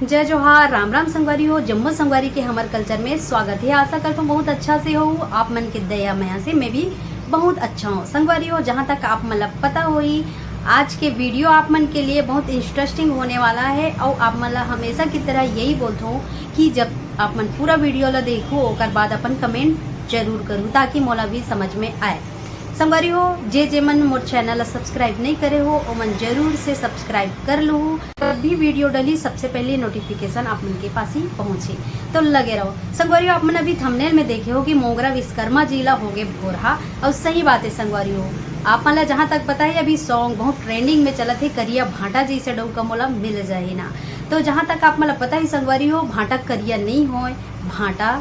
जय जोहार, राम राम संगवारी हो। जम्मू संगवारी के हमारे कल्चर में स्वागत है। आशा करता हूँ बहुत अच्छा से हो। आप मन के दया माया से मैं भी बहुत अच्छा हूँ संगवारी हो। जहाँ तक आप मतलब पता होई, आज के वीडियो आप मन के लिए बहुत इंटरेस्टिंग होने वाला है। और आप मतलब हमेशा की तरह यही बोलते हो कि जब आप मन पूरा वीडियो ला देखो और बाद अपन कमेंट जरूर करूँ ताकि मोला भी समझ में आए। संगवारी हो, जे मन मोर चैनल सब्सक्राइब नहीं करे हो ओ मन जरूर से सब्सक्राइब कर लो। भी वीडियो डली सबसे पहले नोटिफिकेशन आप मन के पास ही पहुंचे तो लगे रहो। संगवारी हो, आप मन अभी थंबनेल में देखे हो कि मोगरा विश्वकर्मा जिला हो गए भोरहा। और सही बात है संगवारी हो, आप मन जहाँ तक पता है अभी सॉन्ग बहुत ट्रेंडिंग में चला थे, करिया भाटा जैसे डौका मोला मिल जाए ना। तो जहाँ तक आप मतलब पता ही संगवारी हो, भाटा करिया नहीं हो, भाटा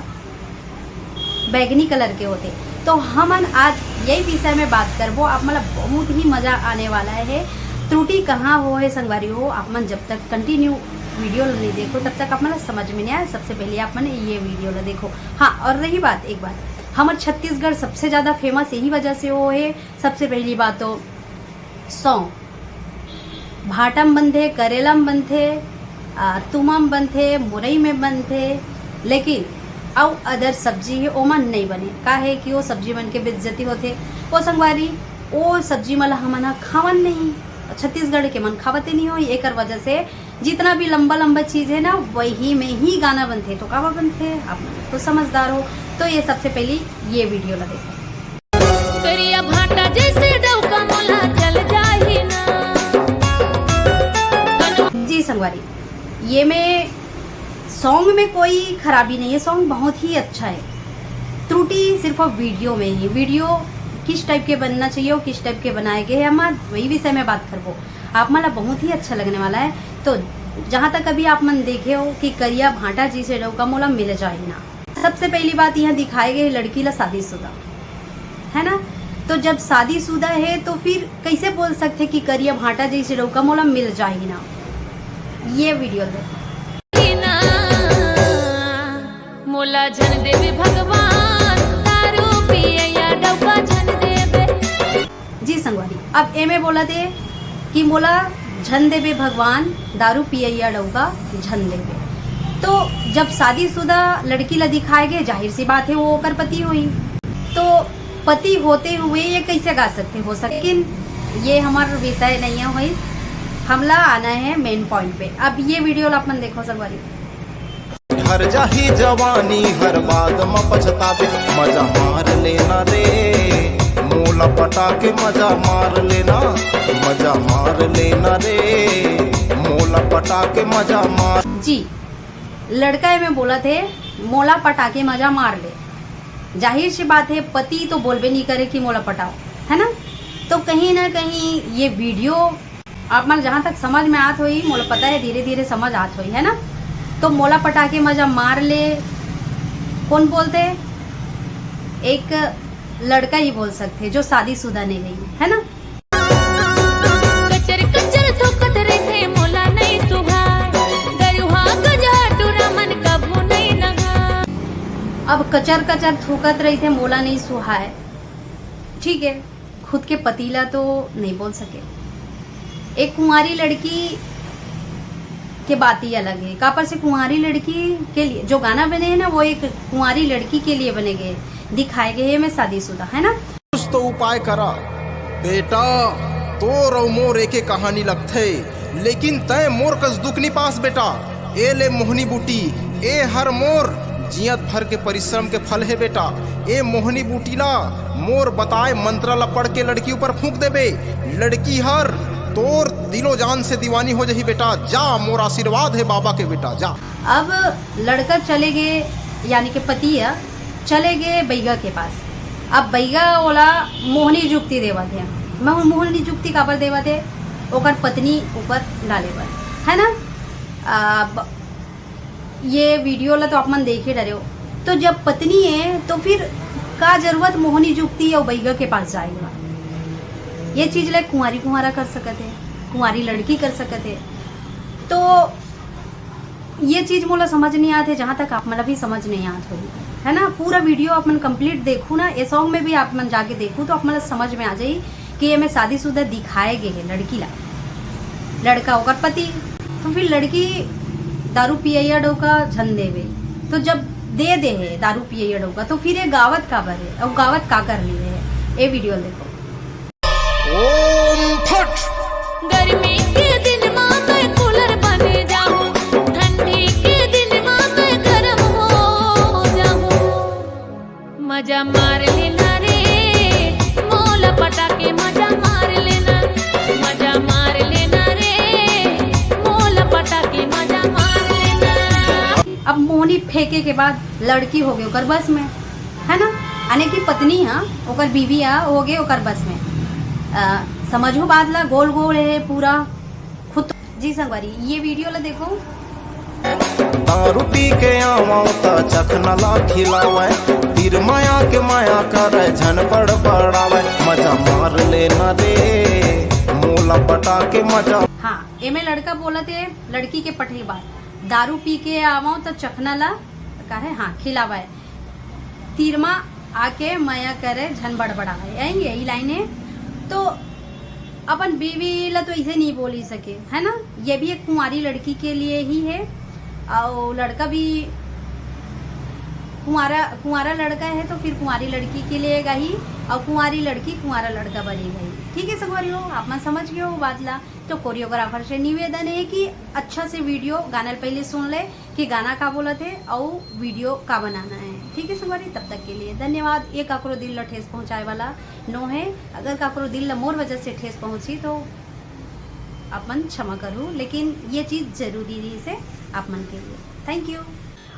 बैगनी कलर के होते। तो हम आज यही विषय में बात करबो। आप मतलब बहुत ही मजा आने वाला है। त्रुटि कहाँ हो है संगवारी हो, आप मन जब तक कंटिन्यू वीडियो नहीं देखो तब तक आप मन समझ में नहीं आया। सबसे पहले आप मन ये वीडियो ला देखो। हाँ, और रही बात एक बात, हमारे छत्तीसगढ़ सबसे ज्यादा फेमस यही वजह से हो है। सबसे पहली बात तो सॉन्ग भाटम बनते, करेलम बनते, तुमम बनते, मुरई में बनते, लेकिन और अदर सब्जी है ओमन नहीं बने। का है कि वो सब्जी मन के बेइज्जती होते। वो संगवारी वो सब्जी मला हमन खावन नहीं, छत्तीसगढ़ के मन खावते नहीं हो। एक वजह से जितना भी लंबा लंबा चीज है ना वही में ही गाना बनते। तो कावा बनते आप तो समझदार हो। तो ये सबसे पहले ये वीडियो ला देखो। करिया भाटा जैसे डौका मोला चल जाही ना। जी संगवारी, ये में सॉन्ग में कोई खराबी नहीं है, सॉन्ग बहुत ही अच्छा है। त्रुटि सिर्फ वीडियो में ही, वीडियो किस टाइप के बनना चाहिए और किस टाइप के बनाए गए हैं हम वही विषय में बात करबो। आप मला बहुत ही अच्छा लगने वाला है। तो जहाँ तक अभी आप मन देखे हो कि करिया भाटा जी से डौका मोला मिल जाए ना। सबसे पहली बात यहाँ दिखाए गए लड़की ला शादीशुदा है ना। तो जब शादीशुदा है तो फिर कैसे बोल सकते कि करिया भाटा जी से डौका मोला मिल जाए ना। ये वीडियो देखो। मोला झन देवे भगवान, दारू पिए या डौका झन देवे। जी संगवारी, अब एमे बोला थे कि मोला झन देवे भगवान, दारू पिए या डौका झन देवे। तो जब शादीशुदा लड़की ला दिखाए गए, जाहिर सी बात है वो ओकर पति हुई। तो पति होते हुए ये कैसे गा सकते हो सके। लेकिन ये हमारा विषय नहीं है भाई, हमला आना है मेन पॉइंट पे। अब ये वीडियो ला अपन देखो संगवारी। हर जाही जवानी हर बात में पछतावे, मजा मार लेना रे मोला पटा के, मजा मार लेना, मजा मार लेना रे मोला पटा के, मजा मार। जी, लड़का में बोला थे मोला पटा के मजा मार ले। जाहिर सी बात है पति तो बोलबे नहीं करे कि मोला पटाओ, है ना। तो कहीं ना कहीं ये वीडियो आप मन जहाँ तक समझ में आत हुई, मोला पता है धीरे धीरे समझ आत हुई, है ना। तो मोला पटा के मजा मार ले कौन बोलते, एक लड़का ही बोल सकते जो शादीशुदा नहीं रही, है ना। कचर कचर थोकत रहे मोला नहीं सुहाय, गरुहा गजा टूरा मन कभू नहीं नगा। अब कचर कचर थूकत रही थे मोला नहीं सुहाय, ठीक है, खुद के पतीला तो नहीं बोल सके। एक कुंवारी लड़की के बात ही अलग है। कापर से कुंवारी लड़की के लिए जो गाना बने हैं ना वो एक कुंवारी लड़की के लिए बने गए, दिखाए गए हैं मैं शादीशुदा, है ना। कुछ तो उपाय करा बेटा, तो रो मोर एके कहानी लगथे, लेकिन तय मोर कस दुख नहीं पास बेटा। ए ले मोहनी बूटी, ए हर मोर जियत भर के परिश्रम के फल है बेटा। ए मोहनी बूटी ला मोर बताए मंत्र ला पढ़ के लड़की ऊपर फूंक देबे, लड़की हर तोर दिलो जान से दीवानी हो जाही बेटा। जा, मोर आशीर्वाद है बाबा के बेटा, जा। अब लड़का चले गए, यानी कि पति चले गए बैगा के पास। अब बैगा ओला मोहनी जुक्ति देवा थे। मैं मोहनी जुक्ति काबर देवा थे, ओकर पत्नी ऊपर डाले पर, है ना। ये वीडियो ला तो आप मन देखे डरे हो। तो जब पत्नी है तो फिर का जरूरत मोहनी जुक्ति और बैगा के पास जाएगा। ये चीज लाइक कुंवारी कुंवारा कर सकते, कुंवारी लड़की कर सकते। तो ये चीज मोला समझ नहीं आते, जहाँ तक आप मला भी समझ नहीं आत होगी, है ना। पूरा वीडियो आप मन कंप्लीट देखू ना, ये सॉन्ग में भी आप मन जाके देखू तो आप मला समझ में आ जाई कि ये में शादीशुदा दिखाए गए है लड़की ला, लड़का होकर पति। तो फिर लड़की दारू पियैया डोका झन देवे, तो जब दे दे है दारू पियैया डोका तो फिर ये गावत का बर है और गावत का कर लिए है। ये वीडियो देखो। ओम फट। गर्मी के दिन में मैं कूलर बन जाऊं, ठंडी के दिन में मैं गर्म हो जाऊं। मजा मार लेना रे मोला पटाके, मजा मार लेना, मजा मार लेना रे मोला पटाके, मजा मार लेना। अब मोहनी फेंके के बाद लड़की हो गई ओकर बस में, है ना, आने की पत्नी हाँ ओकर बीवी हो गए ओकर बस में। समझो बात ला, गोल गोल है पूरा खुद। जी संगवारी ये वीडियो ला देखो। दारू पी के आवा त चखना ला खिलावे, तीर माया के माया करे झन बड़ बड़ावे, मजा मार लेना रे मोला पटा के मजा। हाँ एमे लड़का बोला थे लड़की के पटली बात, दारू पी के आवा तो चखना ला कहे हाँ खिलावे, तीरमा आके माया करे झन बड़बड़ावे, यही लाइन है। तो अपन बीवी ला तो ऐसे नहीं बोल ही सके, है ना, ये भी एक कुंवारी लड़की के लिए ही है और लड़का भी कुंवारा लड़का है तो फिर कुंवारी लड़की के लिए ही, और कुंवारी लड़की कुंवारा लड़का बनेगा ही। ठीक है संगवारी हो, आप मैं समझ गए हो बात ला। तो कोरियोग्राफर से निवेदन है कि अच्छा से वीडियो गाना पहले सुन ले कि गाना का बोला थे और वीडियो का बनाना है। ठीक है संगवारी, तब तक के लिए धन्यवाद। ये काकरो दिल ला ठेस पहुंचाए वाला नो है, अगर काकरो दिल ला मोर वजह से ठेस पहुंची तो आप मन क्षमा करूँ, लेकिन ये चीज़ जरूरी रही से आप मन के लिए। Thank you.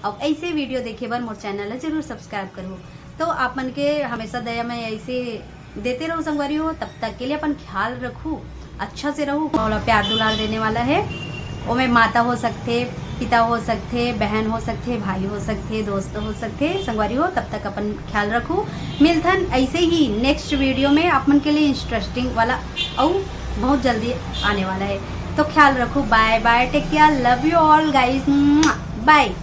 अब ऐसे वीडियो देखे बार मोर चैनल है जरूर सब्सक्राइब करो, तो आप मन के हमेशा दया में ऐसे देते रहो संगवारी हो। तब तक के लिए अपन ख्याल रखूँ, अच्छा से रहूँ। और प्यार दुलार देने वाला है वो में माता हो सकते, पिता हो सकते, बहन हो सकते, भाई हो सकते, दोस्त हो सकते संगवारी हो। तब तक अपन ख्याल रखूँ। मिलथन ऐसे ही नेक्स्ट वीडियो में आप मन के लिए इंटरेस्टिंग वाला और बहुत जल्दी आने वाला है, तो ख्याल रखो। Bye bye, take care, love you all guys, bye.